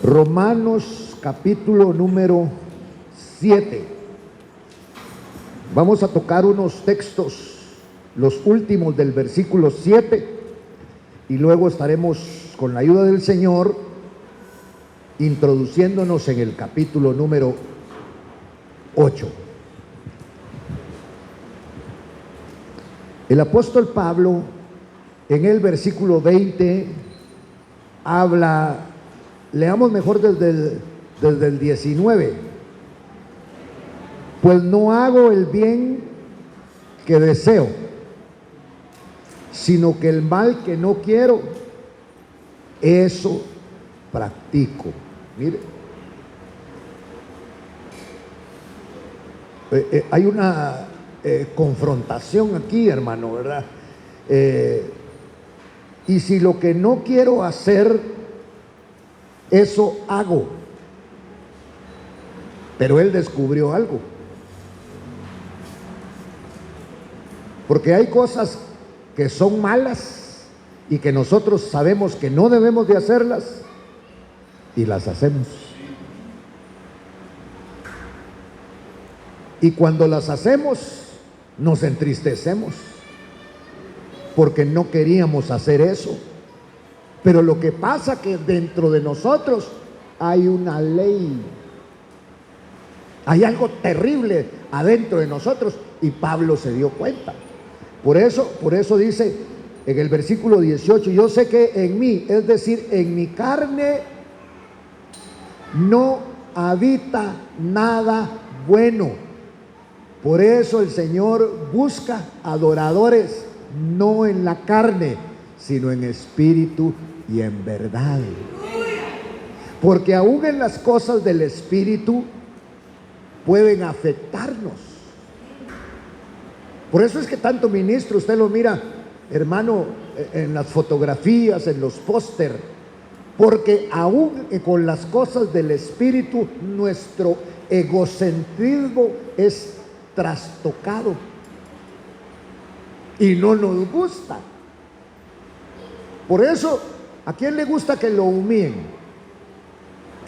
Romanos capítulo número 7. Vamos a tocar unos textos, los últimos del versículo 7, y luego estaremos con la ayuda del Señor introduciéndonos en el capítulo número 8. El apóstol Pablo en el versículo 20 habla, leamos mejor desde el 19. Pues no hago el bien que deseo, sino que el mal que no quiero, eso practico. Mire, hay una confrontación aquí, hermano, ¿verdad? Y si lo que no quiero hacer, eso hago. Pero él descubrió algo. Porque hay cosas que son malas y que nosotros sabemos que no debemos de hacerlas y las hacemos. Y cuando las hacemos, nos entristecemos porque no queríamos hacer eso. Pero lo que pasa que dentro de nosotros hay una ley. Hay algo terrible adentro de nosotros y Pablo se dio cuenta. Por eso dice en el versículo 18, yo sé que en mí, es decir, en mi carne, no habita nada bueno. Por eso el Señor busca adoradores, no en la carne, sino en espíritu y en verdad. Porque aún en las cosas del espíritu pueden afectarnos. Por eso es que tanto ministro, usted lo mira, hermano, en las fotografías, en los póster, porque aún con las cosas del espíritu, nuestro egocentrismo es trastocado y no nos gusta. Por eso, ¿a quién le gusta que lo humillen?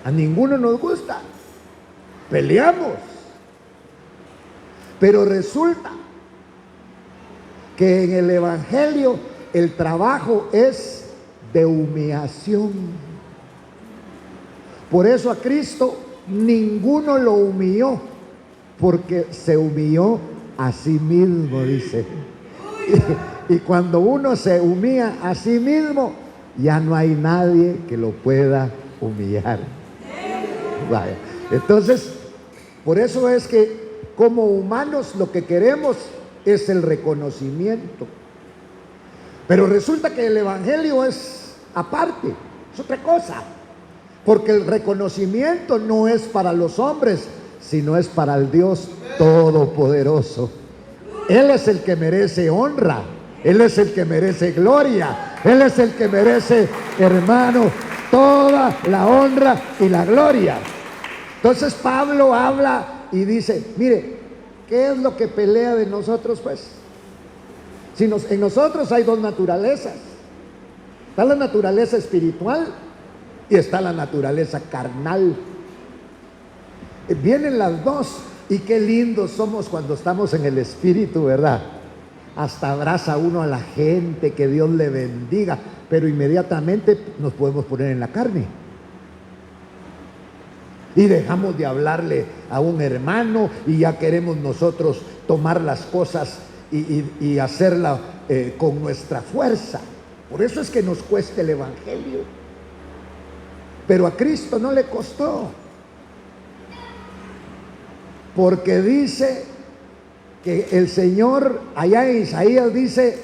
A ninguno nos gusta. Peleamos. Pero resulta que en el evangelio el trabajo es de humillación. Por eso a Cristo ninguno lo humilló, porque se humilló a sí mismo, dice. Y cuando uno se humilla a sí mismo, ya no hay nadie que lo pueda humillar. Vaya. Entonces, por eso es que como humanos lo que queremos es el reconocimiento. Pero resulta que el evangelio es aparte, es otra cosa. Porque el reconocimiento no es para los hombres, sino es para el Dios Todopoderoso. Él es el que merece honra, Él es el que merece gloria, Él es el que merece, hermano, toda la honra y la gloria. Entonces Pablo habla y dice, mire, ¿qué es lo que pelea de nosotros, pues? En nosotros hay dos naturalezas. Está la naturaleza espiritual y está la naturaleza carnal. Vienen las dos. Y qué lindos somos cuando estamos en el espíritu, ¿verdad? Hasta abraza uno a la gente, que Dios le bendiga, pero inmediatamente nos podemos poner en la carne. Y dejamos de hablarle a un hermano y ya queremos nosotros tomar las cosas y hacerla con nuestra fuerza. Por eso es que nos cuesta el evangelio. Pero a Cristo no le costó. Porque dice que el Señor, allá en Isaías dice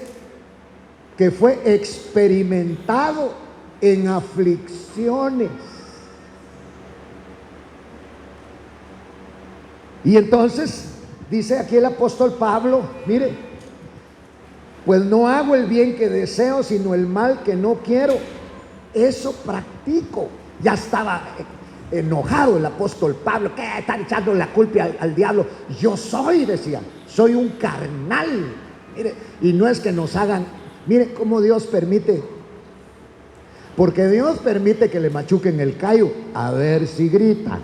que fue experimentado en aflicciones. Y entonces dice aquí el apóstol Pablo, mire, pues no hago el bien que deseo, sino el mal que no quiero. Eso practico. Ya estaba enojado el apóstol Pablo. ¿Qué están echando la culpa al diablo? Yo soy, decía, soy un carnal. Mire, y no es que nos hagan, mire cómo Dios permite. Porque Dios permite que le machuquen el callo a ver si grita.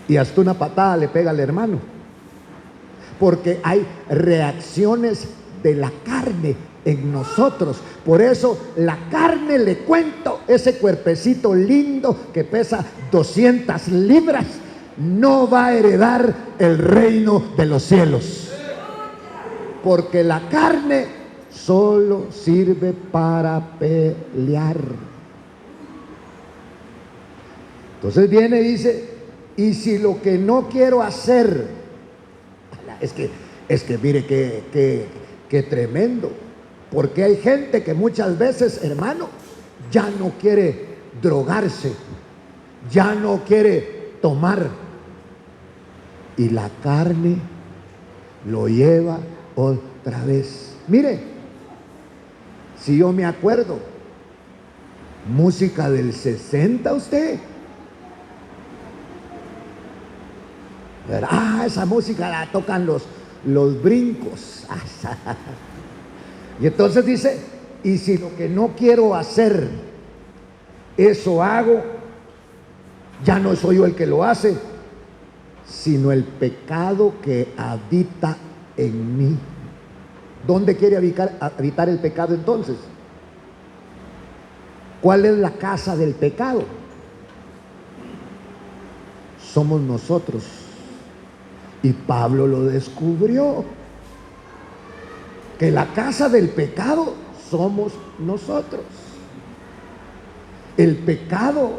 Y hasta una patada le pega al hermano. Porque hay reacciones de la carne en nosotros. Por eso la carne, le cuento, ese cuerpecito lindo que pesa 200 libras, no va a heredar el reino de los cielos. Porque la carne solo sirve para pelear. Entonces viene y dice, y si lo que no quiero hacer, es que mire qué tremendo. Porque hay gente que muchas veces, hermano, ya no quiere drogarse, ya no quiere tomar, y la carne lo lleva otra vez. Mire, si yo me acuerdo, música del 60 usted. Esa música la tocan los brincos. Y entonces dice, y si lo que no quiero hacer, eso hago, ya no soy yo el que lo hace, sino el pecado que habita en mí. ¿Dónde quiere habitar el pecado entonces? ¿Cuál es la casa del pecado? Somos nosotros. Y Pablo lo descubrió, que la casa del pecado somos nosotros. El pecado,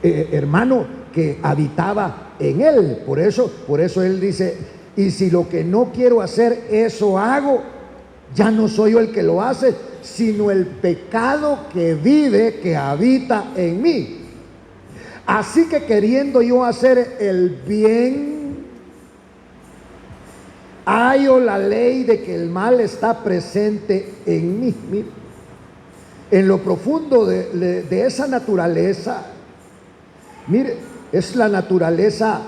hermano, que habitaba en él. Por eso él dice, y si lo que no quiero hacer, eso hago, ya no soy yo el que lo hace, sino el pecado que vive, que habita en mí. Así que queriendo yo hacer el bien, hallo la ley de que el mal está presente en mí. Mire, en lo profundo de esa naturaleza, mire, es la naturaleza,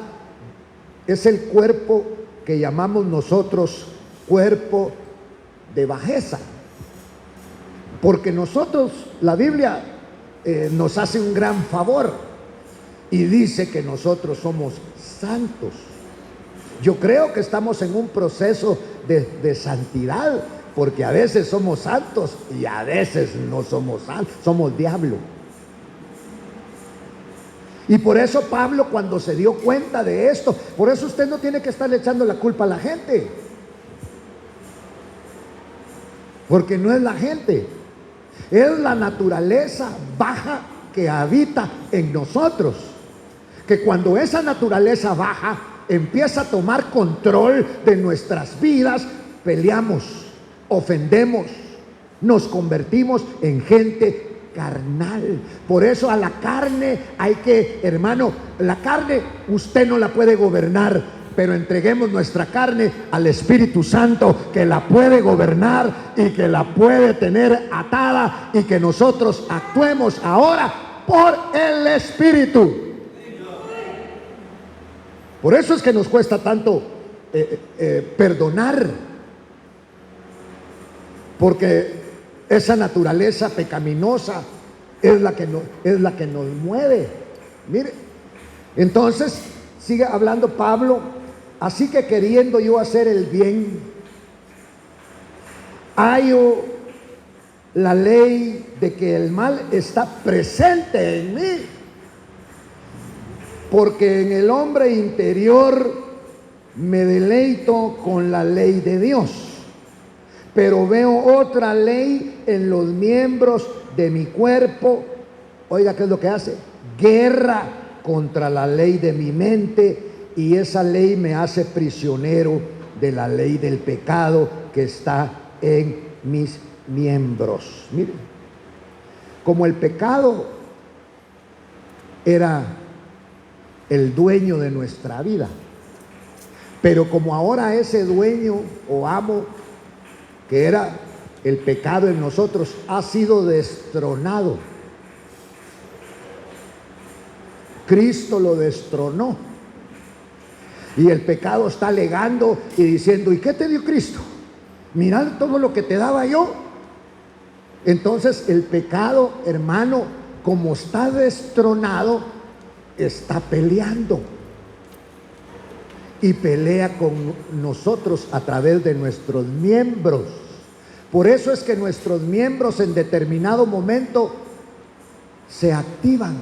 es el cuerpo que llamamos nosotros cuerpo de bajeza. Porque nosotros, la Biblia nos hace un gran favor y dice que nosotros somos santos. Yo creo que estamos en un proceso de santidad, porque a veces somos santos y a veces no somos santos, somos diablo. Y por eso Pablo, cuando se dio cuenta de esto, por eso usted no tiene que estarle echando la culpa a la gente, porque no es la gente, es la naturaleza baja que habita en nosotros, que cuando esa naturaleza baja empieza a tomar control de nuestras vidas, peleamos, ofendemos, nos convertimos en gente carnal. Por eso a la carne hay que, hermano, la carne usted no la puede gobernar, pero entreguemos nuestra carne al Espíritu Santo, que la puede gobernar y que la puede tener atada, y que nosotros actuemos ahora por el Espíritu. Por eso es que nos cuesta tanto perdonar, porque esa naturaleza pecaminosa es la que nos mueve. Mire, entonces sigue hablando Pablo, así que queriendo yo hacer el bien, hallo la ley de que el mal está presente en mí. Porque en el hombre interior me deleito con la ley de Dios, pero veo otra ley en los miembros de mi cuerpo. Oiga, ¿qué es lo que hace? Guerra contra la ley de mi mente, y esa ley me hace prisionero de la ley del pecado que está en mis miembros. Miren, como el pecado era el dueño de nuestra vida, pero como ahora ese dueño o amo, que era el pecado en nosotros, ha sido destronado. Cristo lo destronó, y el pecado está alegando y diciendo, ¿y qué te dio Cristo? Mirad todo lo que te daba yo. Entonces el pecado, hermano, como está destronado, está peleando. Y pelea con nosotros a través de nuestros miembros. Por eso es que nuestros miembros en determinado momento se activan.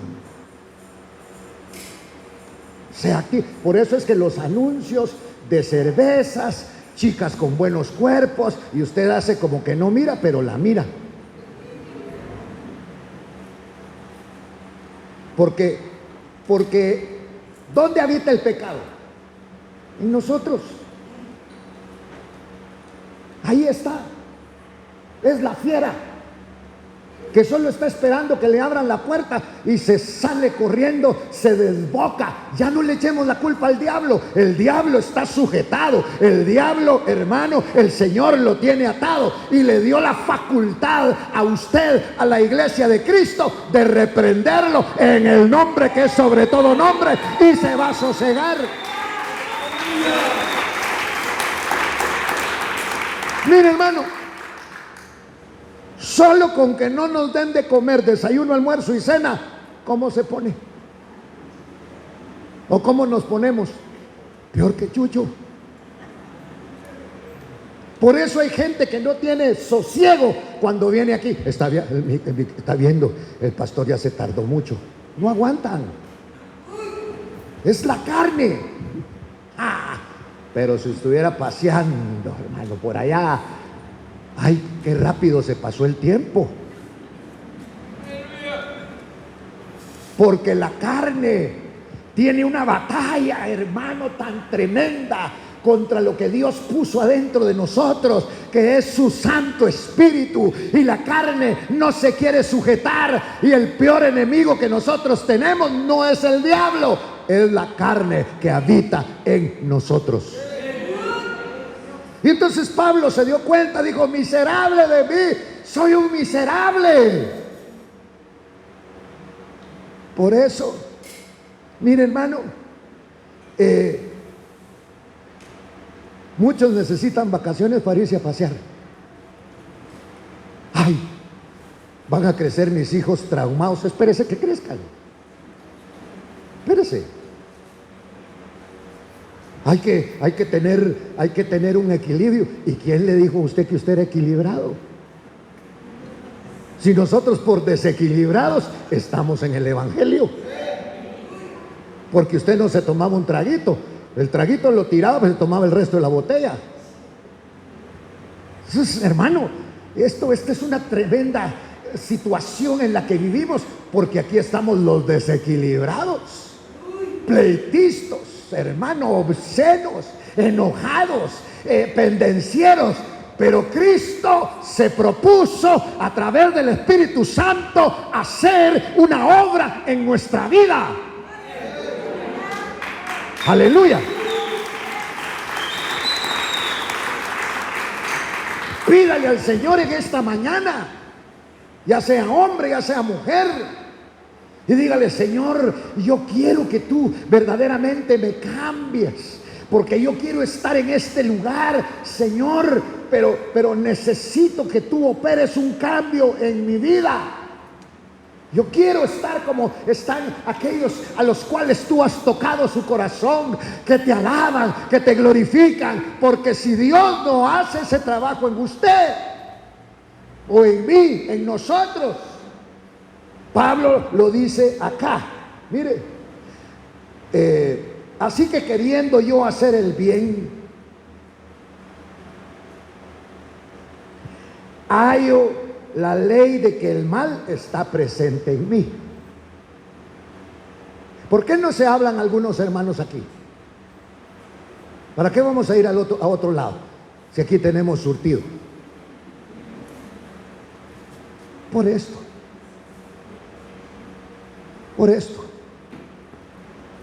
Por eso es que los anuncios de cervezas, chicas con buenos cuerpos, y usted hace como que no mira, pero la mira. Porque ¿dónde habita el pecado? En nosotros. Ahí está. Es la fiera que solo está esperando que le abran la puerta y se sale corriendo, se desboca. Ya no le echemos la culpa al diablo. El diablo está sujetado. El diablo, hermano, el Señor lo tiene atado y le dio la facultad a usted, a la iglesia de Cristo, de reprenderlo en el nombre que es sobre todo nombre, y se va a sosegar. Mire, hermano, solo con que no nos den de comer desayuno, almuerzo y cena, ¿cómo se pone? ¿O cómo nos ponemos? Peor que Chucho. Por eso hay gente que no tiene sosiego cuando viene aquí. Está viendo, el pastor ya se tardó mucho. No aguantan. Es la carne. Pero si estuviera paseando, hermano, por allá, ay, qué rápido se pasó el tiempo. Porque la carne tiene una batalla, hermano, tan tremenda contra lo que Dios puso adentro de nosotros, que es su Santo Espíritu, y la carne no se quiere sujetar. Y el peor enemigo que nosotros tenemos no es el diablo, es la carne que habita en nosotros. Y entonces Pablo se dio cuenta, dijo: miserable de mí, soy un miserable. Por eso, mire, hermano, muchos necesitan vacaciones para irse a pasear. Ay, van a crecer mis hijos traumados. Espérese que crezcan. Espérese. Hay que tener un equilibrio. ¿Y quién le dijo a usted que usted era equilibrado? Si nosotros por desequilibrados estamos en el evangelio. Porque usted no se tomaba un traguito. El traguito lo tiraba, pero se tomaba el resto de la botella. Entonces, hermano, esta es una tremenda situación en la que vivimos, porque aquí estamos los desequilibrados, pleitistas, hermano, obscenos, enojados, pendencieros. Pero Cristo se propuso a través del Espíritu Santo hacer una obra en nuestra vida. Aleluya. Pídale al Señor en esta mañana, ya sea hombre, ya sea mujer, y dígale: Señor, yo quiero que tú verdaderamente me cambies, porque yo quiero estar en este lugar, Señor, pero necesito que tú operes un cambio en mi vida. Yo quiero estar como están aquellos a los cuales tú has tocado su corazón, que te alaban, que te glorifican, porque si Dios no hace ese trabajo en usted o en mí, en nosotros, Pablo lo dice acá, mire, así que queriendo yo hacer el bien, hallo la ley de que el mal está presente en mí. ¿Por qué no se hablan algunos hermanos aquí? ¿Para qué vamos a ir a otro lado si aquí tenemos surtido? Por esto.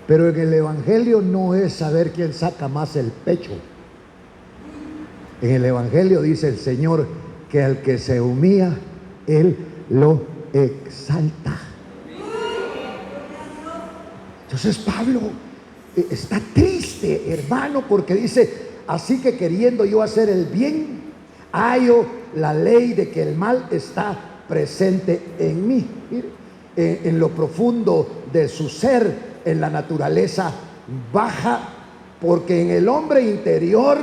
Pero en el evangelio no es saber quién saca más el pecho. En el evangelio dice el Señor que al que se humilla, Él lo exalta. Entonces Pablo está triste, hermano, porque dice: así que queriendo yo hacer el bien, hallo la ley de que el mal está presente en mí. Mire, en lo profundo de su ser, en la naturaleza baja, porque en el hombre interior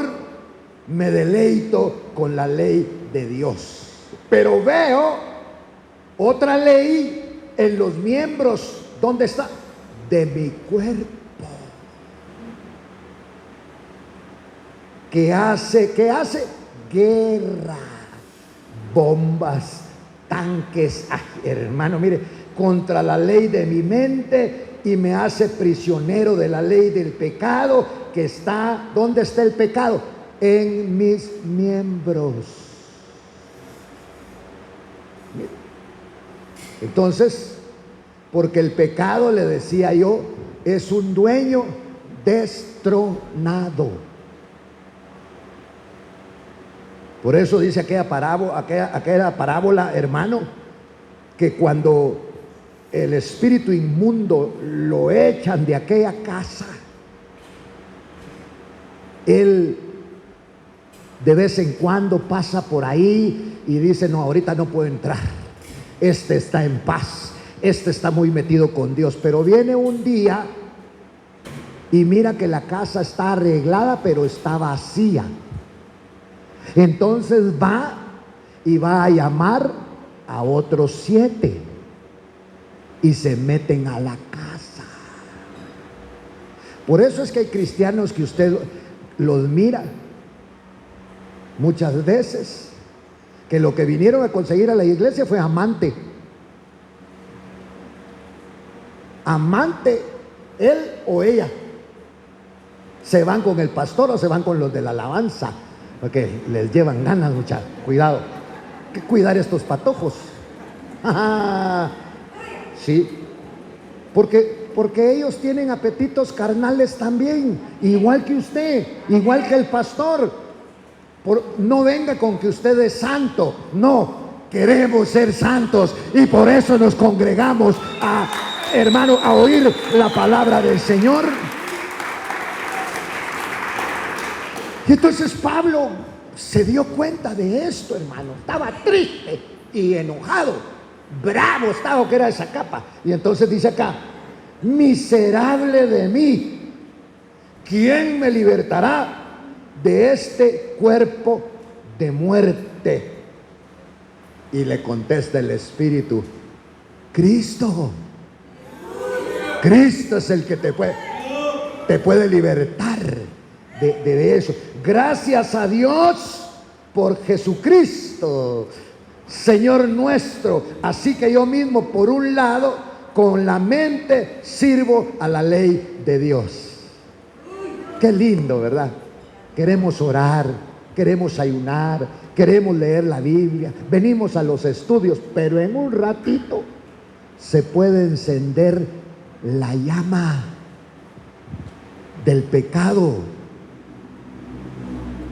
me deleito con la ley de Dios. Pero veo otra ley en los miembros, ¿dónde está? De mi cuerpo. ¿Qué hace? ¿Qué hace? Guerra, bombas, tanques, hermano, mire, contra la ley de mi mente, y me hace prisionero de la ley del pecado que está, ¿dónde está el pecado? En mis miembros. Entonces, porque el pecado, le decía yo, es un dueño destronado. Por eso dice aquella parábola, hermano, que cuando el espíritu inmundo lo echan de aquella casa, él de vez en cuando pasa por ahí y dice: no, ahorita no puedo entrar, este está en paz, este está muy metido con Dios. Pero viene un día y mira que la casa está arreglada, pero está vacía. Entonces va y va a llamar a otros 7 y se meten a la casa. Por eso es que hay cristianos que usted los mira muchas veces, que lo que vinieron a conseguir a la iglesia fue amante. Amante, él o ella. Se van con el pastor o se van con los de la alabanza, porque les llevan ganas, muchachos. Cuidado, hay que cuidar estos patojos. Sí, porque ellos tienen apetitos carnales también, igual que usted, igual que el pastor. No venga con que usted es santo, no, queremos ser santos y por eso nos congregamos hermano, a oír la palabra del Señor. Y entonces Pablo se dio cuenta de esto, hermano. Estaba triste y enojado, bravo estaba, que era esa capa. Y entonces dice acá: miserable de mí, ¿quién me libertará de este cuerpo de muerte? Y le contesta el Espíritu: Cristo. Cristo es el que te puede libertar de eso. Gracias a Dios por Jesucristo, Señor nuestro. Así que yo mismo, por un lado, con la mente sirvo a la ley de Dios. Qué lindo, ¿verdad? Queremos orar, queremos ayunar, queremos leer la Biblia, venimos a los estudios, pero en un ratito se puede encender la llama del pecado,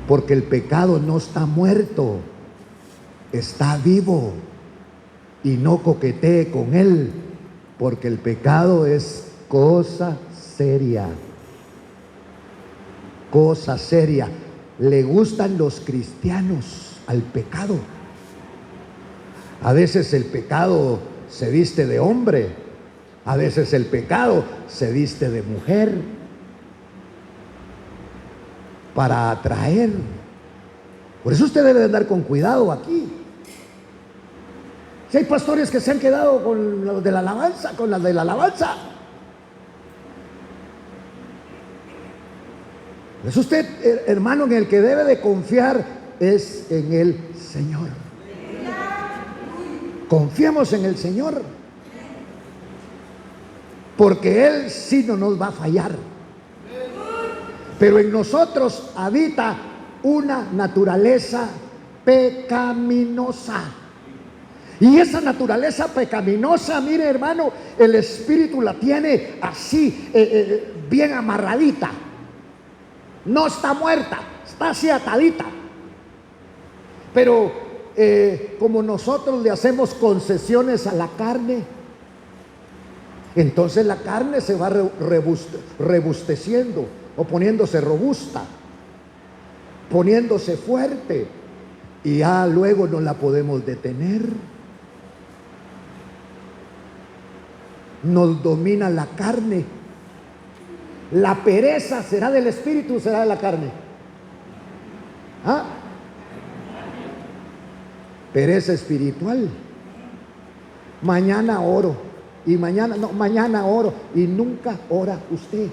porque el pecado no está muerto, está vivo, y no coquetee con él, porque el pecado es cosa seria. Cosa seria. Le gustan los cristianos al pecado. A veces el pecado se viste de hombre, a veces el pecado se viste de mujer para atraer. Por eso usted debe andar con cuidado aquí. Si hay pastores que se han quedado con los de la alabanza, con las de la alabanza, es usted, hermano, en el que debe de confiar es en el Señor. Confiemos en el Señor, porque Él sí no nos va a fallar. Pero en nosotros habita una naturaleza pecaminosa. Y esa naturaleza pecaminosa, mire, hermano, el Espíritu la tiene así, bien amarradita. No está muerta, está así atadita. Pero como nosotros le hacemos concesiones a la carne, entonces la carne se va rebusteciendo o poniéndose robusta, poniéndose fuerte. y ya luego no la podemos detener. Nos domina la carne. La pereza será del espíritu o será de la carne. ¿Ah? Pereza espiritual. Mañana oro y mañana oro y nunca ora usted.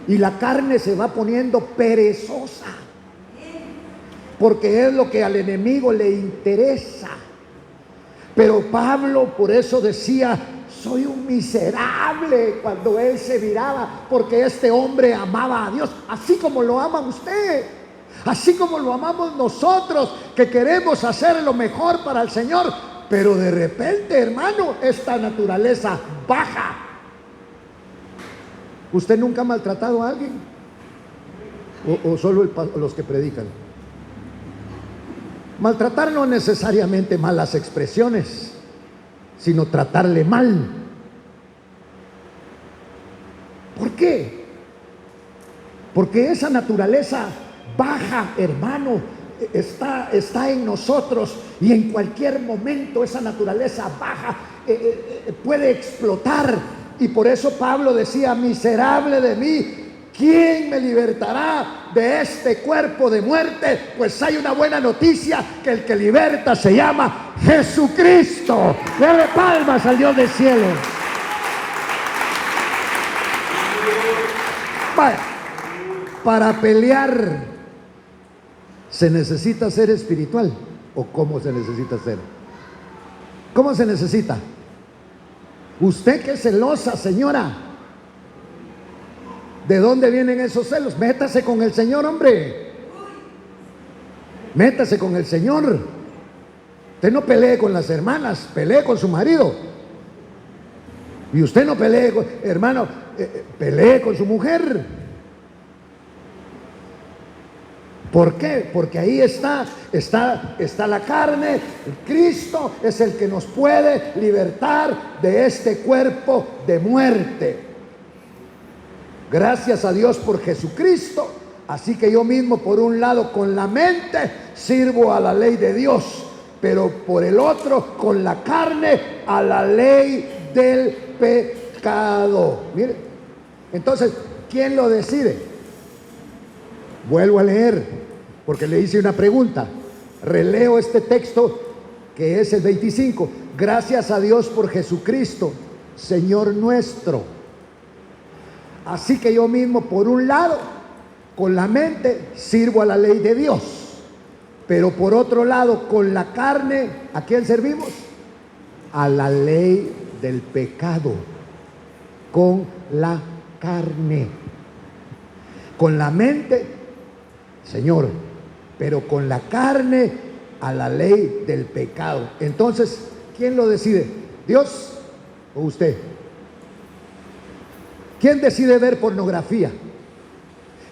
Y la carne se va poniendo perezosa, porque es lo que al enemigo le interesa. Pero Pablo por eso decía: soy un miserable, cuando él se miraba, porque este hombre amaba a Dios, así como lo ama usted, así como lo amamos nosotros, que queremos hacer lo mejor para el Señor. Pero de repente, hermano, esta naturaleza baja. ¿Usted nunca ha maltratado a alguien? ¿O solo los que predican? Maltratar no necesariamente malas expresiones, sino tratarle mal. ¿Por qué? Porque esa naturaleza baja, hermano, está en nosotros, y en cualquier momento esa naturaleza baja puede explotar. Y por eso Pablo decía: miserable de mí, ¿quién me libertará de este cuerpo de muerte? Pues hay una buena noticia, que el que liberta se llama Jesucristo. Dele palmas al Dios del cielo. Vaya, para pelear se necesita ser espiritual. ¿O cómo se necesita ser? ¿Cómo se necesita? Usted que es celosa, señora, ¿de dónde vienen esos celos? Métase con el Señor, hombre. Métase con el Señor. Usted no pelee con las hermanas, pelee con su marido. Y usted no pelee con, hermano, pelee con su mujer. ¿Por qué? Porque ahí está la carne. Cristo es el que nos puede libertar de este cuerpo de muerte. Gracias a Dios por Jesucristo. Así que yo mismo, por un lado, con la mente sirvo a la ley de Dios, pero por el otro, con la carne, a la ley del pecado. Mire, entonces, ¿quién lo decide? Vuelvo a leer, porque le hice una pregunta. Releo este texto, que es el 25. Gracias a Dios por Jesucristo, Señor nuestro. Así que yo mismo, por un lado, con la mente sirvo a la ley de Dios, pero por otro lado, con la carne, ¿a quién servimos? A la ley del pecado. Con la carne. Con la mente, Señor, pero con la carne, a la ley del pecado. Entonces, ¿quién lo decide? ¿Dios o usted? ¿Quién decide ver pornografía?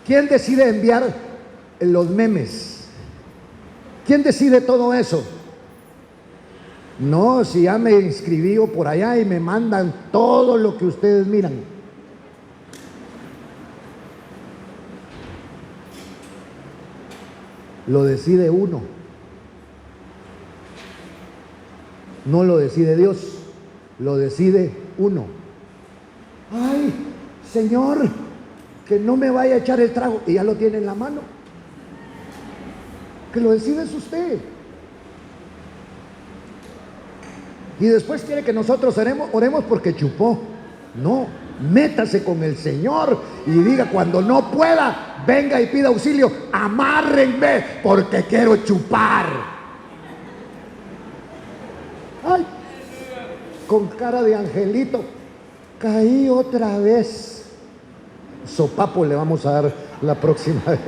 ¿Quién decide enviar los memes? ¿Quién decide todo eso? No, si ya me inscribí por allá y me mandan todo lo que ustedes miran. Lo decide uno. No lo decide Dios, lo decide uno. Ay, Señor, que no me vaya a echar el trago, y ya lo tiene en la mano. Que lo decide es usted. Y después quiere que nosotros oremos porque chupó. No, métase con el Señor y diga: cuando no pueda, venga y pida auxilio. Amárrenme porque quiero chupar. Ay, con cara de angelito, caí otra vez. Sopapo le vamos a dar la próxima vez.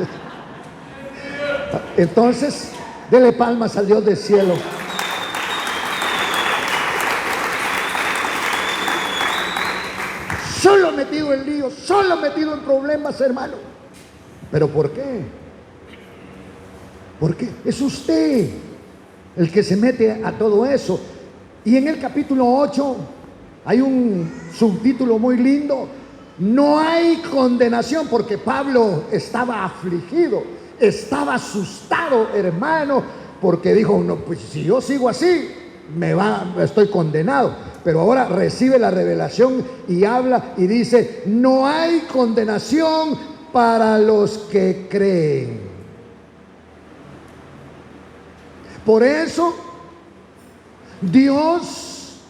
Entonces, dele palmas al Dios del cielo. Solo metido en líos, solo metido en problemas, hermano. ¿Pero por qué? Porque es usted el que se mete a todo eso. Y en el capítulo 8 hay un subtítulo muy lindo: no hay condenación, porque Pablo estaba afligido, estaba asustado, hermano, porque dijo, no, pues si yo sigo así, estoy condenado. Pero ahora recibe la revelación y habla y dice, no hay condenación para los que creen. Por eso, Dios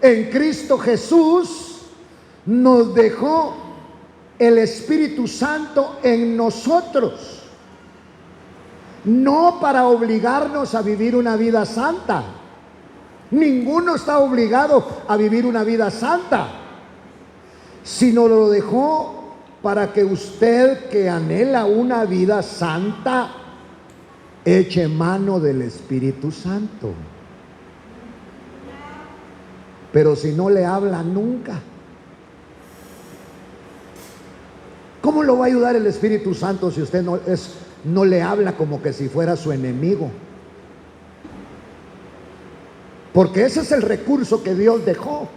en Cristo Jesús nos dejó el Espíritu Santo en nosotros, no para obligarnos a vivir una vida santa. Ninguno está obligado a vivir una vida santa, sino lo dejó para que usted, que anhela una vida santa, eche mano del Espíritu Santo. Pero si no le habla nunca, ¿cómo lo va a ayudar el Espíritu Santo si usted no le habla como que si fuera su enemigo? Porque ese es el recurso que Dios dejó,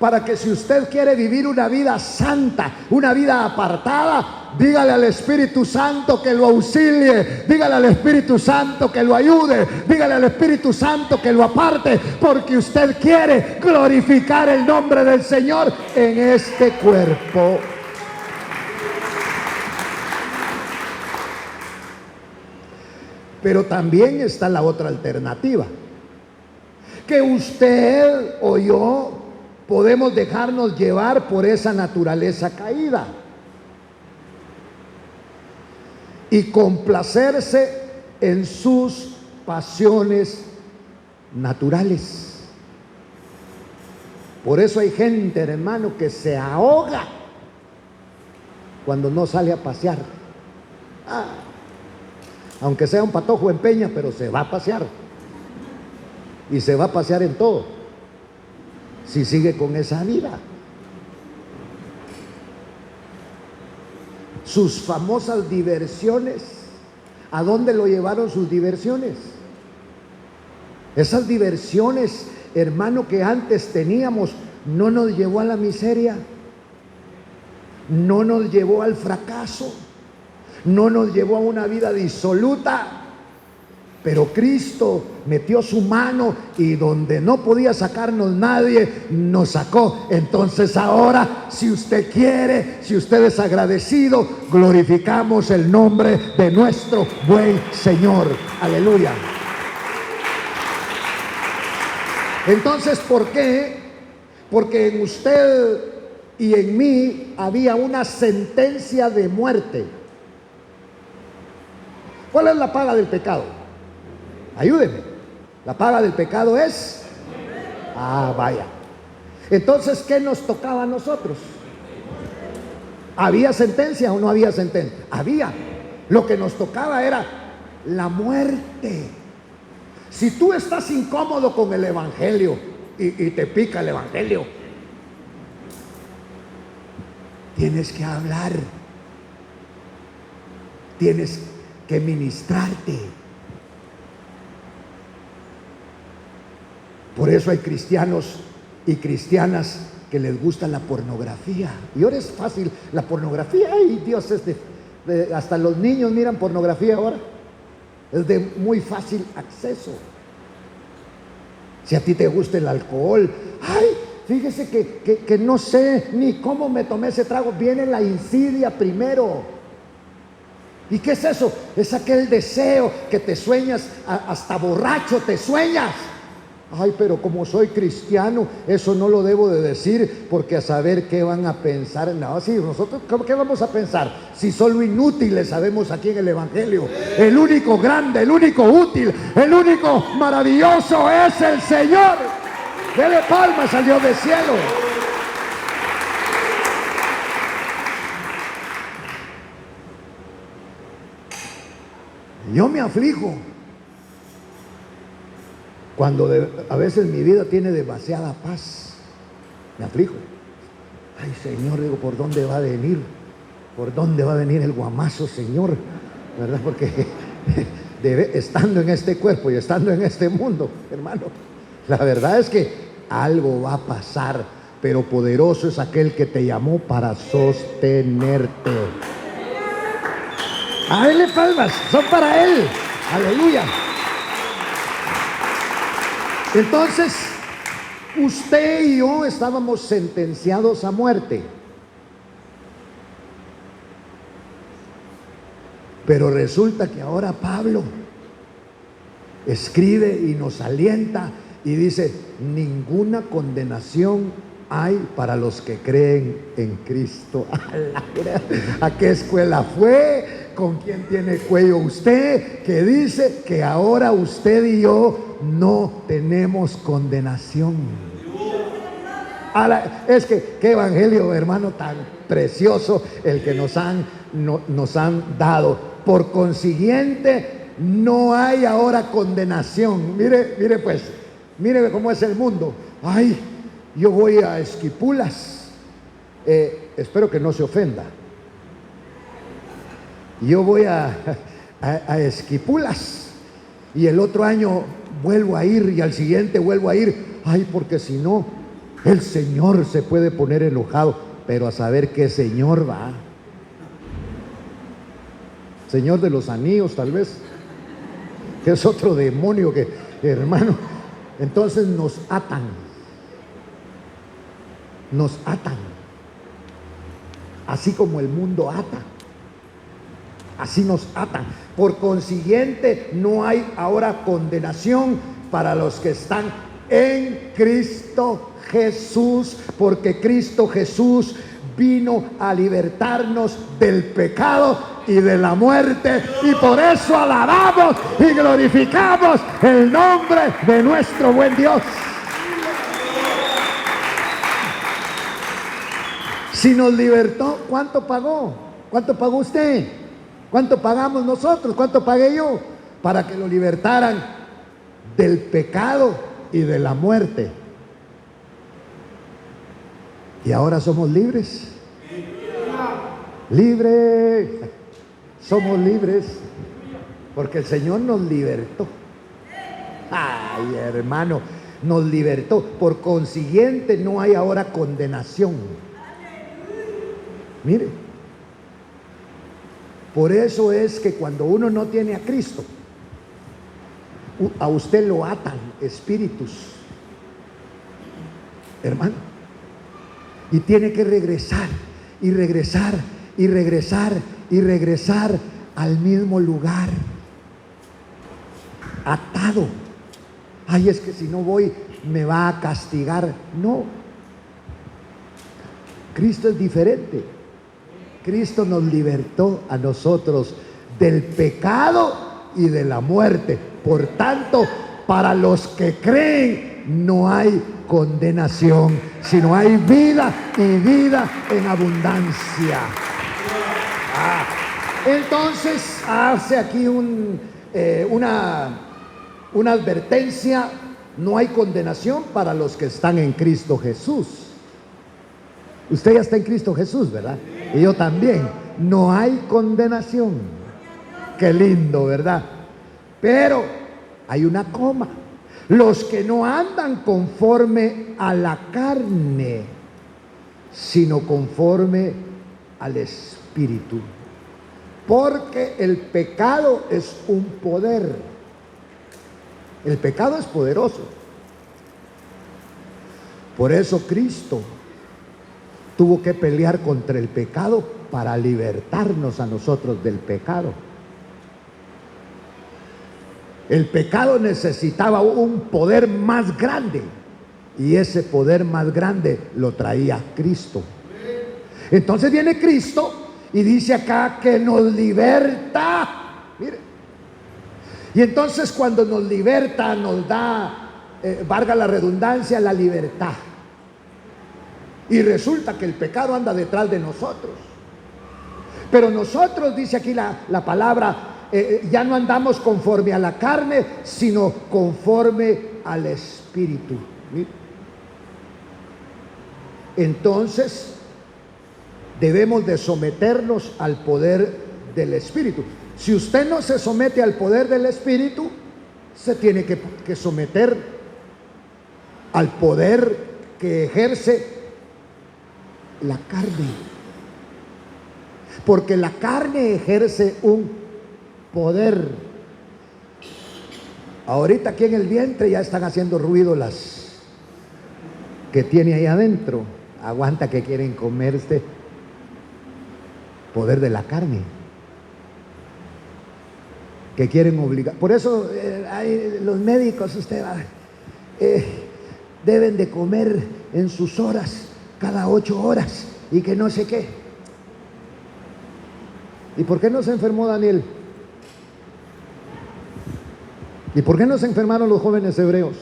para que si usted quiere vivir una vida santa, una vida apartada, dígale al Espíritu Santo que lo auxilie, dígale al Espíritu Santo que lo ayude, dígale al Espíritu Santo que lo aparte, porque usted quiere glorificar el nombre del Señor en este cuerpo. Pero también está la otra alternativa, que usted o yo podemos dejarnos llevar por esa naturaleza caída y complacerse en sus pasiones naturales. Por eso hay gente, hermano, que se ahoga cuando no sale a pasear. Aunque sea un patojo en peña, pero se va a pasear. Y se va a pasear en todo, si sigue con esa vida. Sus famosas diversiones, ¿a dónde lo llevaron sus diversiones? Esas diversiones, hermano, que antes teníamos, no nos llevó a la miseria, no nos llevó al fracaso, no nos llevó a una vida disoluta. Pero Cristo metió su mano y donde no podía sacarnos nadie, nos sacó. Entonces ahora, si usted quiere, si usted es agradecido, glorificamos el nombre de nuestro buen Señor. Aleluya. Entonces, ¿por qué? Porque en usted y en mí había una sentencia de muerte. ¿Cuál es la paga del pecado? Ayúdeme. La paga del pecado es... vaya. Entonces, ¿qué nos tocaba a nosotros? ¿Había sentencia o no había sentencia? Había. Lo que nos tocaba era la muerte. Si tú estás incómodo con el Evangelio y te pica el Evangelio, tienes que hablar. Tienes que ministrarte. Por eso hay cristianos y cristianas que les gusta la pornografía. Y ahora es fácil, la pornografía, ay Dios, hasta los niños miran pornografía ahora. Es de muy fácil acceso. Si a ti te gusta el alcohol, ay, fíjese que no sé ni cómo me tomé ese trago. Viene la insidia primero. ¿Y qué es eso? Es aquel deseo que te sueñas, hasta borracho te sueñas. Ay, pero como soy cristiano, eso no lo debo de decir, porque a saber qué van a pensar. No, sí, nosotros, ¿qué vamos a pensar? Si solo inútiles sabemos aquí en el Evangelio. El único grande, el único útil, el único maravilloso es el Señor. Dele palmas al Dios del cielo. Yo me aflijo cuando a veces mi vida tiene demasiada paz. Me aflijo. Ay, Señor, digo, ¿por dónde va a venir? ¿Por dónde va a venir el guamazo, Señor? ¿Verdad? Porque estando en este cuerpo y estando en este mundo, hermano, la verdad es que algo va a pasar, pero poderoso es aquel que te llamó para sostenerte. A Él le palmas, son para Él. Aleluya. Entonces, usted y yo estábamos sentenciados a muerte. Pero resulta que ahora Pablo escribe y nos alienta y dice: ninguna condenación hay para los que creen en Cristo. ¿A qué escuela fue? ¿Con quién tiene cuello usted? Que dice que ahora usted y yo no tenemos condenación. Es que qué evangelio, hermano, tan precioso el que nos han dado. Por consiguiente, no hay ahora condenación. Mire pues, mire cómo es el mundo. Ay, yo voy a Esquipulas. Espero que no se ofenda. Yo voy a Esquipulas y el otro año vuelvo a ir y al siguiente vuelvo a ir. Ay, porque si no, el Señor se puede poner enojado. Pero a saber qué Señor va. Señor de los anillos, tal vez, que es otro demonio que, hermano. Entonces nos atan. Nos atan. Así como el mundo ata. Así nos atan. Por consiguiente, no hay ahora condenación para los que están en Cristo Jesús, porque Cristo Jesús vino a libertarnos del pecado y de la muerte, y por eso alabamos y glorificamos el nombre de nuestro buen Dios. Si nos libertó, ¿cuánto pagó? ¿Cuánto pagó usted? ¿Cuánto pagamos nosotros? ¿Cuánto pagué yo? Para que lo libertaran del pecado y de la muerte. Y ahora somos libres. Libres. Somos libres. Porque el Señor nos libertó. Ay, hermano, nos libertó. Por consiguiente, no hay ahora condenación. Mire. Por eso es que cuando uno no tiene a Cristo, a usted lo atan espíritus, hermano, y tiene que regresar y regresar y regresar y regresar al mismo lugar, atado. Ay, es que si no voy me va a castigar. No, Cristo es diferente. Cristo nos libertó a nosotros del pecado y de la muerte. Por tanto, para los que creen no hay condenación, sino hay vida y vida en abundancia. Entonces hace aquí una advertencia: no hay condenación para los que están en Cristo Jesús. Usted ya está en Cristo Jesús, ¿verdad? Y yo también. No hay condenación. Qué lindo, ¿verdad? Pero hay una coma. Los que no andan conforme a la carne, sino conforme al Espíritu. Porque el pecado es un poder. El pecado es poderoso. Por eso Cristo tuvo que pelear contra el pecado para libertarnos a nosotros del pecado. El pecado necesitaba un poder más grande, y ese poder más grande lo traía Cristo. Entonces viene Cristo y dice acá que nos liberta. Mire. Y entonces cuando nos liberta, nos da, valga la redundancia, la libertad. Y resulta que el pecado anda detrás de nosotros. Pero nosotros, dice aquí la palabra, ya no andamos conforme a la carne, sino conforme al Espíritu. Entonces, debemos de someternos al poder del Espíritu. Si usted no se somete al poder del Espíritu, se tiene que someter al poder que ejerce la carne, porque la carne ejerce un poder. Ahorita aquí en el vientre ya están haciendo ruido las que tiene ahí adentro. Aguanta que quieren comerse poder de la carne. Que quieren obligar. Por eso los médicos, deben de comer en sus horas, cada 8 horas, y que no sé qué. ¿Y por qué no se enfermó Daniel? ¿Y por qué no se enfermaron los jóvenes hebreos?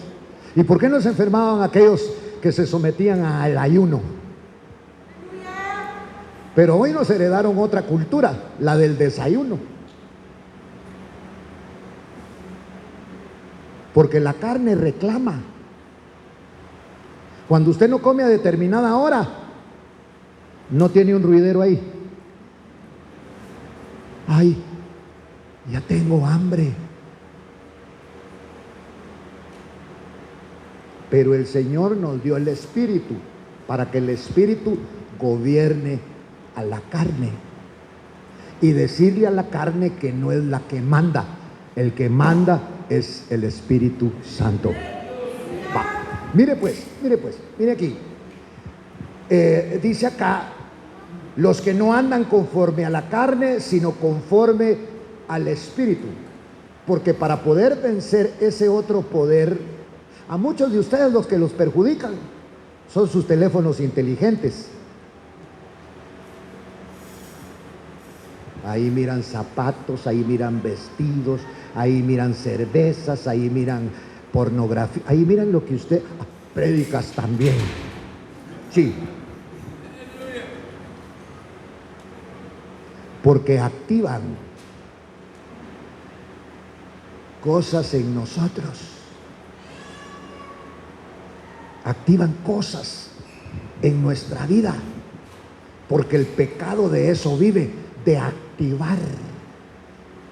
¿Y por qué no se enfermaban aquellos que se sometían al ayuno? Pero hoy nos heredaron otra cultura, la del desayuno. Porque la carne reclama. Cuando usted no come a determinada hora, no tiene un ruidero ahí. Ay, ya tengo hambre. Pero el Señor nos dio el Espíritu para que el Espíritu gobierne a la carne y decirle a la carne que no es la que manda. El que manda es el Espíritu Santo. Va. Mire aquí. Dice acá, los que no andan conforme a la carne, sino conforme al Espíritu. Porque para poder vencer ese otro poder, a muchos de ustedes los que los perjudican son sus teléfonos inteligentes. Ahí miran zapatos, ahí miran vestidos, ahí miran cervezas, ahí miran pornografía, ahí miran lo que usted... prédicas también. Sí. Porque activan cosas en nosotros. Activan cosas en nuestra vida. Porque el pecado de eso vive, de activar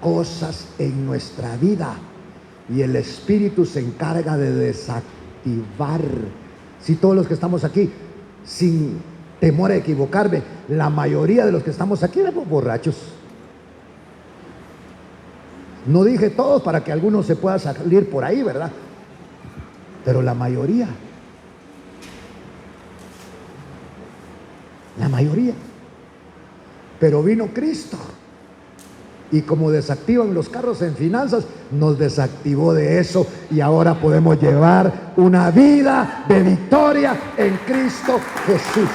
cosas en nuestra vida. Y el Espíritu se encarga de desactivar. Si todos los que estamos aquí, sin temor a equivocarme, la mayoría de los que estamos aquí éramos borrachos. No dije todos para que alguno se pueda salir por ahí, ¿verdad? Pero la mayoría. La mayoría. Pero vino Cristo. Y como desactivan los carros en finanzas, nos desactivó de eso. Y ahora podemos llevar una vida de victoria en Cristo Jesús.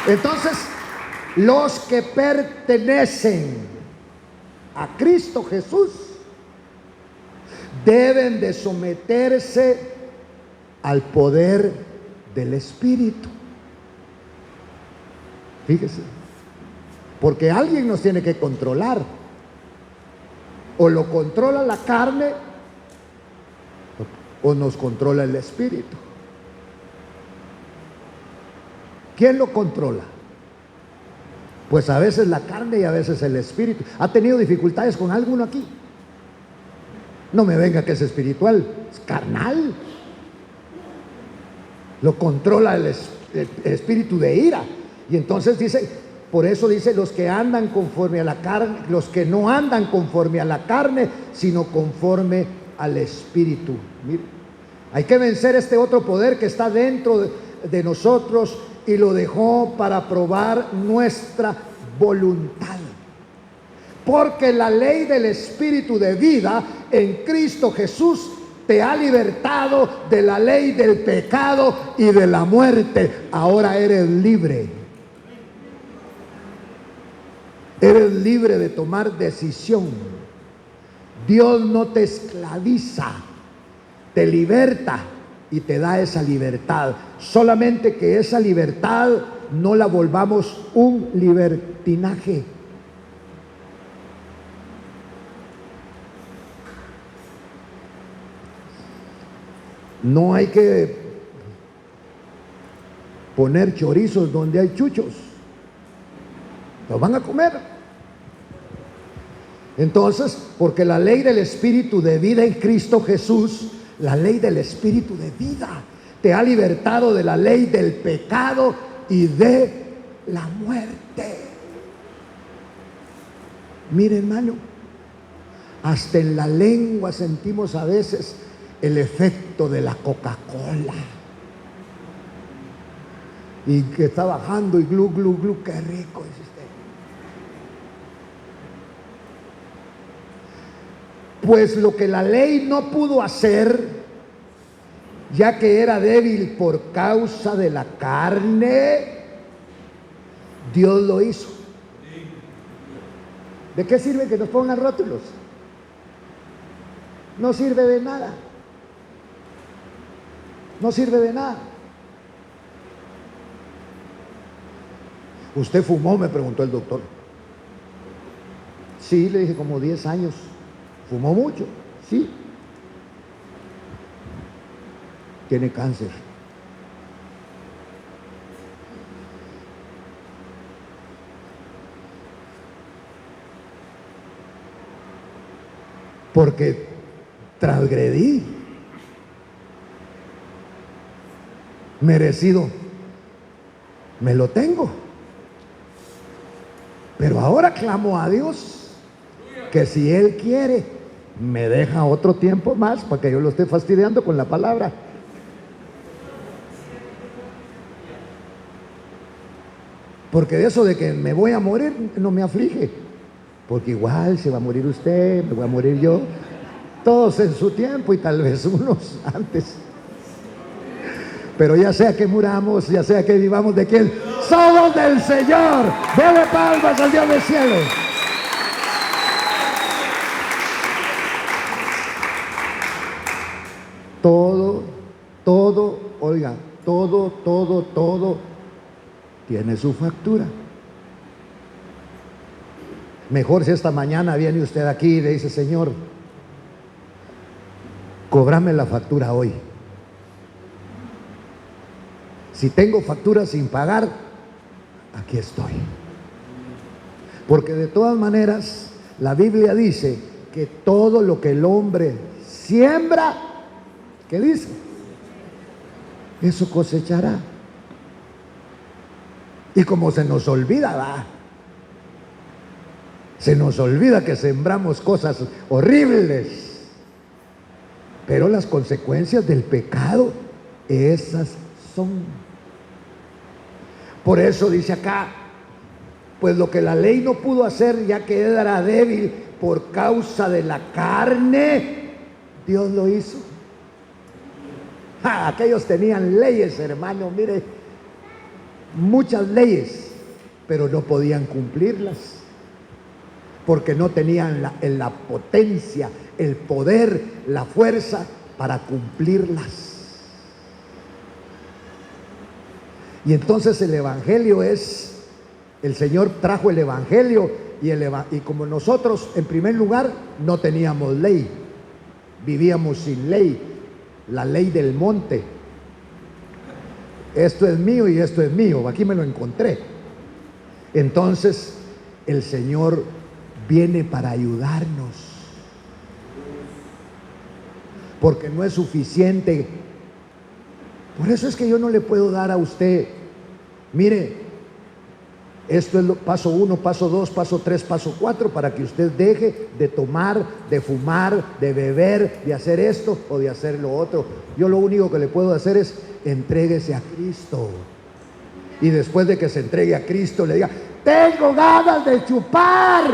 Entonces, los que pertenecen a Cristo Jesús deben de someterse al poder del Espíritu. Fíjese, porque alguien nos tiene que controlar. O lo controla la carne o nos controla el Espíritu. ¿Quién lo controla? Pues a veces la carne y a veces el Espíritu. ¿Ha tenido dificultades con alguno aquí? No me venga que es espiritual, es carnal. Lo controla el espíritu de ira. Y entonces dice, por eso dice, los que andan conforme a la carne, los que no andan conforme a la carne, sino conforme al Espíritu. Mire, hay que vencer este otro poder que está dentro de nosotros y lo dejó para probar nuestra voluntad. Porque la ley del Espíritu de vida en Cristo Jesús te ha libertado de la ley del pecado y de la muerte. Ahora eres libre. Eres libre de tomar decisión. Dios no te esclaviza, te liberta y te da esa libertad. Solamente que esa libertad no la volvamos un libertinaje. No hay que poner chorizos donde hay chuchos. Los van a comer. Entonces, porque la ley del Espíritu de vida en Cristo Jesús, la ley del Espíritu de vida, te ha libertado de la ley del pecado y de la muerte. Mire, hermano, Hasta en la lengua sentimos a veces el efecto de la Coca-Cola. Y que está bajando y glu, glu, glu, qué rico, dice usted. Pues lo que la ley no pudo hacer, ya que era débil por causa de la carne, Dios lo hizo. ¿De qué sirve que nos pongan rótulos? No sirve de nada. No sirve de nada. ¿Usted fumó?, me preguntó el doctor. Sí, le dije, como 10 años. ¿Fumó mucho? Sí. Tiene cáncer. Porque transgredí. Merecido. Me lo tengo. Pero ahora clamo a Dios que si Él quiere, me deja otro tiempo más para que yo lo esté fastidiando con la palabra. Porque de eso de que me voy a morir no me aflige. Porque igual se va a morir usted, me voy a morir yo. Todos en su tiempo y tal vez unos antes. Pero ya sea que muramos, ya sea que vivamos, ¿de quién? Somos del Señor. Dele palmas al Dios del cielo. Oiga, todo tiene su factura. Mejor si esta mañana viene usted aquí y le dice, Señor, cóbrame la factura hoy. Si tengo factura sin pagar, aquí estoy. Porque de todas maneras, la Biblia dice que todo lo que el hombre siembra, ¿qué dice? Eso cosechará. Y como se nos olvida, se nos olvida que sembramos cosas horribles. Pero las consecuencias del pecado, esas son. Por eso dice acá, pues lo que la ley no pudo hacer, ya que era débil por causa de la carne, Dios lo hizo. Aquellos tenían leyes, hermano, mire, muchas leyes, pero no podían cumplirlas, porque no tenían la potencia, el poder, la fuerza para cumplirlas. Y entonces el Evangelio es, el Señor trajo el Evangelio y como nosotros en primer lugar no teníamos ley, vivíamos sin ley, la ley del monte. Esto es mío y esto es mío, aquí me lo encontré. Entonces el Señor viene para ayudarnos, porque no es suficiente. Por eso es que yo no le puedo dar a usted, mire, esto es paso 1, paso 2, paso 3, paso 4, para que usted deje de tomar, de fumar, de beber, de hacer esto o de hacer lo otro. Yo lo único que le puedo hacer es entréguese a Cristo. Y después de que se entregue a Cristo, le diga, tengo ganas de chupar,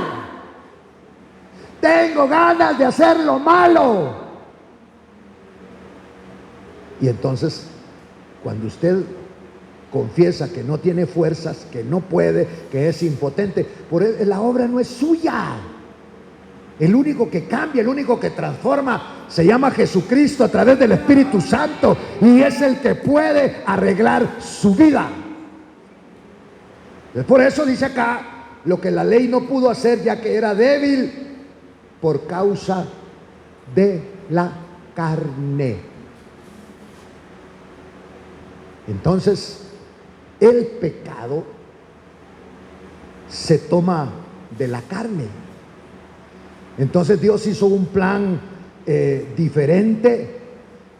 tengo ganas de hacer lo malo. Y entonces, cuando usted confiesa que no tiene fuerzas, que no puede, que es impotente, la obra no es suya. El único que cambia, el único que transforma, se llama Jesucristo a través del Espíritu Santo, y es el que puede arreglar su vida. Por eso dice acá, lo que la ley no pudo hacer, ya que era débil por causa de la carne. Entonces, el pecado se toma de la carne. Entonces Dios hizo un plan diferente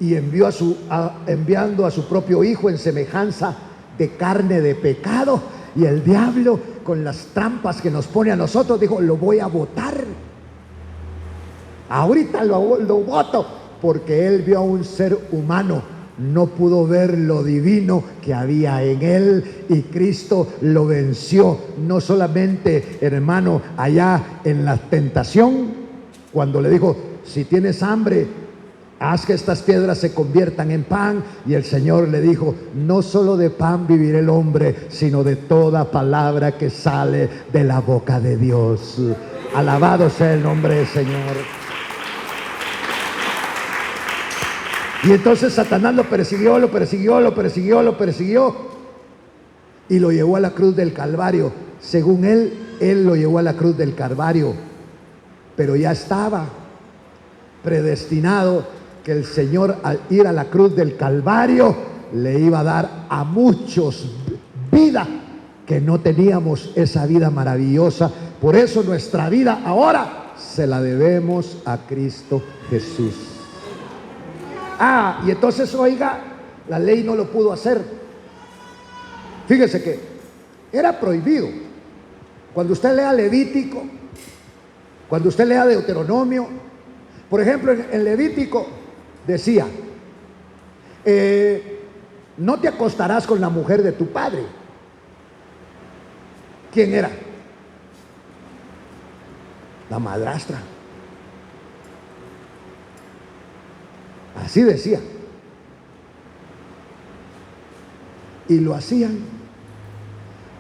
y enviando a su propio Hijo en semejanza de carne de pecado. Y el diablo, con las trampas que nos pone a nosotros, dijo, lo voy a botar. Ahorita lo voto, porque él vio a un ser humano, no pudo ver lo divino que había en él, y Cristo lo venció. No solamente, hermano, allá en la tentación, cuando le dijo: si tienes hambre, haz que estas piedras se conviertan en pan. Y el Señor le dijo: no solo de pan vivirá el hombre, sino de toda palabra que sale de la boca de Dios. Alabado sea el nombre del Señor. Y entonces Satanás lo persiguió, y lo llevó a la cruz del Calvario. Según él lo llevó a la cruz del Calvario, pero ya estaba predestinado que el Señor, al ir a la cruz del Calvario, le iba a dar a muchos vida, que no teníamos esa vida maravillosa. Por eso nuestra vida ahora se la debemos a Cristo Jesús. Y entonces, oiga, la ley no lo pudo hacer. Fíjese que era prohibido. Cuando usted lea Levítico, cuando usted lea Deuteronomio, por ejemplo, en Levítico decía: no te acostarás con la mujer de tu padre. ¿Quién era? La madrastra. Así decía. Y lo hacían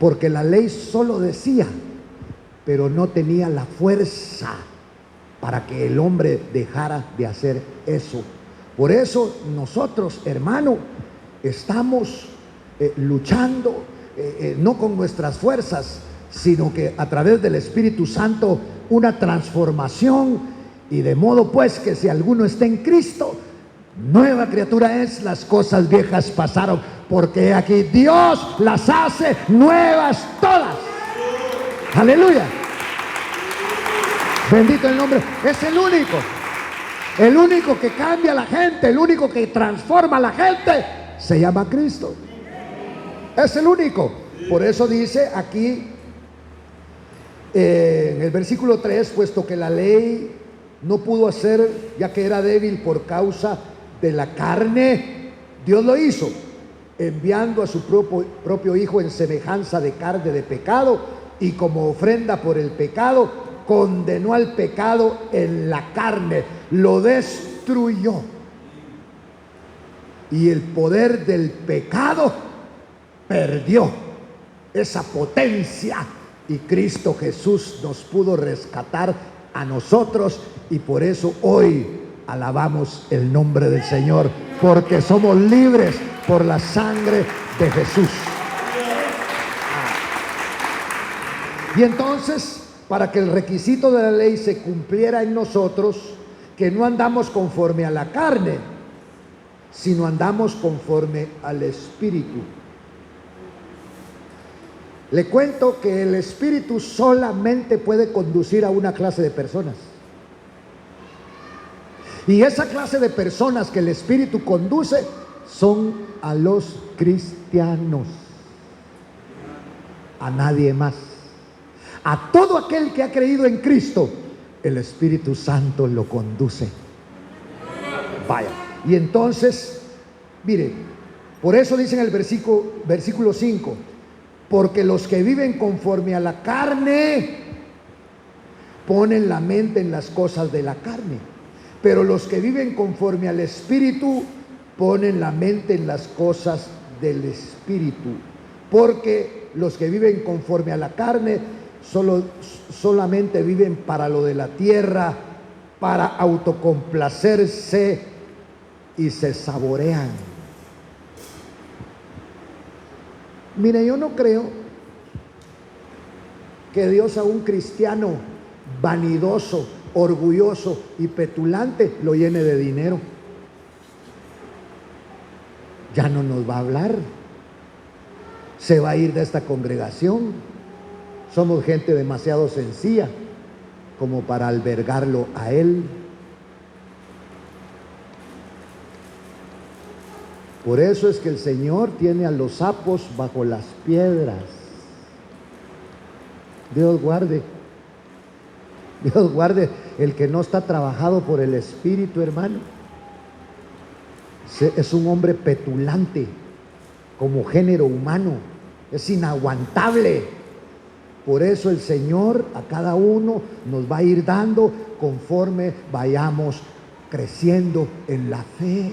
porque la ley solo decía, pero no tenía la fuerza para que el hombre dejara de hacer eso. Por eso nosotros, hermano, estamos luchando, no con nuestras fuerzas, sino que a través del Espíritu Santo, una transformación. Y de modo pues que si alguno está en Cristo, nueva criatura es, las cosas viejas pasaron, porque aquí Dios las hace nuevas todas. Aleluya. Bendito el nombre. Es el único que cambia a la gente, el único que transforma a la gente, se llama Cristo. Es el único. Por eso dice aquí en el versículo 3, puesto que la ley no pudo hacer, ya que era débil por causa de la carne, Dios lo hizo, enviando a su propio Hijo en semejanza de carne de pecado, y como ofrenda por el pecado, condenó al pecado en la carne, lo destruyó. Y el poder del pecado perdió esa potencia, y Cristo Jesús nos pudo rescatar a nosotros, y por eso hoy alabamos el nombre del Señor, porque somos libres por la sangre de Jesús. Y entonces, para que el requisito de la ley se cumpliera en nosotros, que no andamos conforme a la carne, sino andamos conforme al Espíritu. Le cuento que el Espíritu solamente puede conducir a una clase de personas. Y esa clase de personas que el Espíritu conduce son a los cristianos. A nadie más. A todo aquel que ha creído en Cristo, el Espíritu Santo lo conduce. Vaya. Y entonces, mire, por eso dice en el versículo 5, porque los que viven conforme a la carne ponen la mente en las cosas de la carne, pero los que viven conforme al Espíritu ponen la mente en las cosas del Espíritu. Porque los que viven conforme a la carne solamente viven para lo de la tierra, para autocomplacerse, y se saborean. Mire, yo no creo que Dios a un cristiano vanidoso, orgulloso y petulante lo llene de dinero. Ya no nos va a hablar. Se va a ir de esta congregación. Somos gente demasiado sencilla como para albergarlo a Él. Por eso es que el Señor tiene a los sapos bajo las piedras. Dios guarde. Dios guarde el que no está trabajado por el Espíritu, hermano, es un hombre petulante, como género humano, es inaguantable. Por eso el Señor a cada uno nos va a ir dando conforme vayamos creciendo en la fe.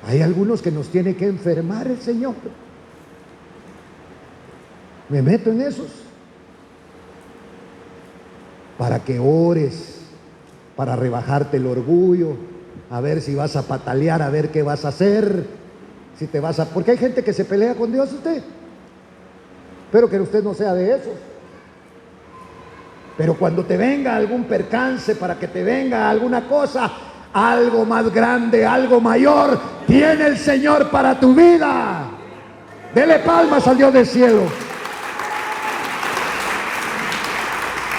Hay algunos que nos tiene que enfermar el Señor. Me meto en esos para que ores, para rebajarte el orgullo, a ver si vas a patalear, a ver qué vas a hacer, si te vas a... Porque hay gente que se pelea con Dios, usted. Espero que usted no sea de esos. Pero cuando te venga algún percance, para que te venga alguna cosa, algo más grande, algo mayor, tiene el Señor para tu vida. Dele palmas al Dios del cielo.